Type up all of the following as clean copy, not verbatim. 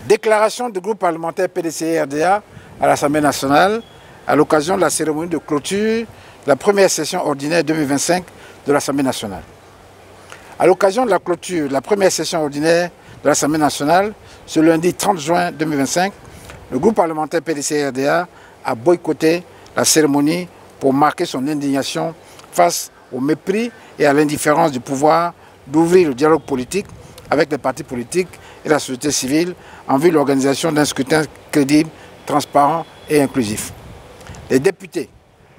Déclaration du groupe parlementaire PDCI-RDA à l'Assemblée nationale à l'occasion de la cérémonie de clôture de la première session ordinaire 2025 de l'Assemblée nationale. À l'occasion de la clôture de la première session ordinaire de l'Assemblée nationale, ce lundi 30 juin 2025, le groupe parlementaire PDCI-RDA a boycotté la cérémonie pour marquer son indignation face au mépris et à l'indifférence du pouvoir d'ouvrir le dialogue politique avec les partis politiques et la société civile en vue de l'organisation d'un scrutin crédible, transparent et inclusif. Les députés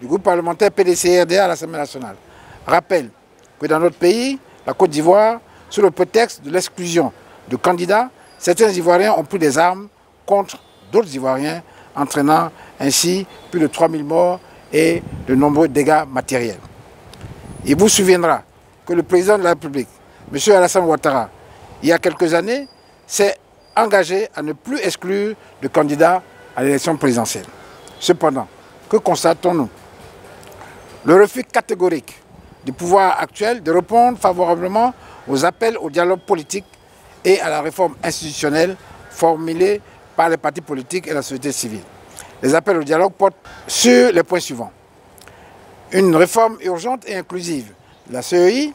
du groupe parlementaire PDCI-RDA à l'Assemblée nationale rappellent que dans notre pays, la Côte d'Ivoire, sous le prétexte de l'exclusion de candidats, certains Ivoiriens ont pris des armes contre d'autres Ivoiriens, entraînant ainsi plus de 3000 morts et de nombreux dégâts matériels. Il vous souviendra que le président de la République, M. Alassane Ouattara, il y a quelques années, s'est engagé à ne plus exclure de candidats à l'élection présidentielle. Cependant, que constatons-nous? Le refus catégorique du pouvoir actuel de répondre favorablement aux appels au dialogue politique et à la réforme institutionnelle formulés par les partis politiques et la société civile. Les appels au dialogue portent sur les points suivants. Une réforme urgente et inclusive de la CEI,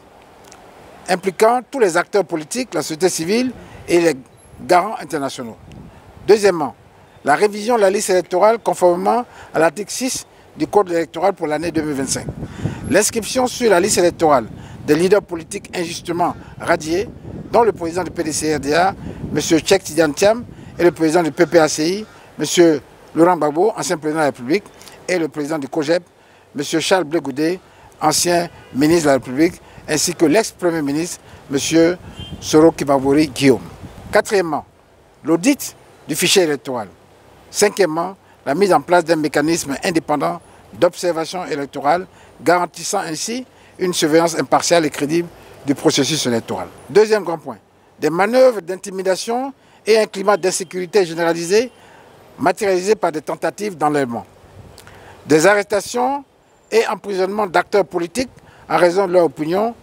impliquant tous les acteurs politiques, la société civile et les garants internationaux. Deuxièmement, la révision de la liste électorale conformément à l'article 6 du Code électoral pour l'année 2025. L'inscription sur la liste électorale des leaders politiques injustement radiés, dont le président du PDCI-RDA, M. Cheikh Tidiane Thiam, et le président du PPACI, M. Laurent Gbagbo, ancien président de la République, et le président du COJEP, M. Charles Blé Goudé, ancien ministre de la République, ainsi que l'ex-premier ministre, M. Soro Kibabori Guillaume. Quatrièmement, l'audit du fichier électoral. Cinquièmement, la mise en place d'un mécanisme indépendant d'observation électorale, garantissant ainsi une surveillance impartiale et crédible du processus électoral. Deuxième grand point, des manœuvres d'intimidation et un climat d'insécurité généralisé, matérialisé par des tentatives d'enlèvement. Des arrestations et emprisonnements d'acteurs politiques en raison de leur opinion,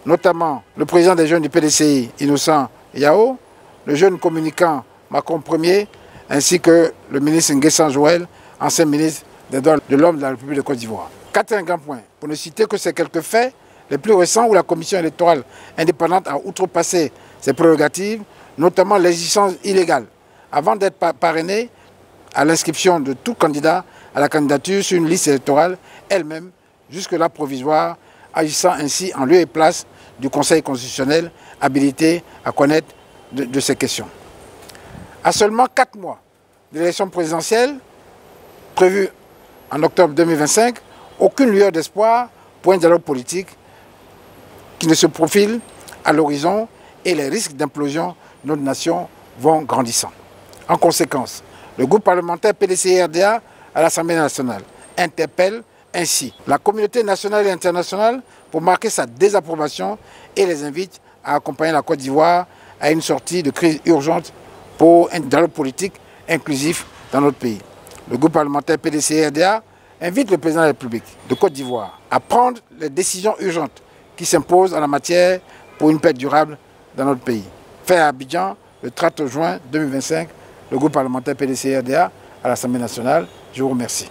notamment le président des jeunes du PDCI, Innocent Yao, le jeune communicant Macron Ier, ainsi que le ministre Nguessan Joël, ancien ministre des droits de l'homme de la République de Côte d'Ivoire. Quatrième grand point, pour ne citer que ces quelques faits les plus récents où la commission électorale indépendante a outrepassé ses prérogatives, notamment l'existence illégale, avant d'être parrainée à l'inscription de tout candidat à la candidature sur une liste électorale, elle-même, jusque-là provisoire, agissant ainsi en lieu et place du Conseil constitutionnel habilité à connaître de ces questions. À seulement 4 mois de l'élection présidentielle, prévue en octobre 2025, aucune lueur d'espoir pour un dialogue politique qui ne se profile à l'horizon et les risques d'implosion de notre nation vont grandissant. En conséquence, le groupe parlementaire PDCI-RDA à l'Assemblée nationale interpelle ainsi la communauté nationale et internationale pour marquer sa désapprobation et les invite à accompagner la Côte d'Ivoire à une sortie de crise urgente pour un dialogue politique inclusif dans notre pays. Le groupe parlementaire PDCI-RDA invite le président de la République de Côte d'Ivoire à prendre les décisions urgentes qui s'imposent en la matière pour une paix durable dans notre pays. Fait à Abidjan, le 30 juin 2025, le groupe parlementaire PDCI-RDA à l'Assemblée nationale. Je vous remercie.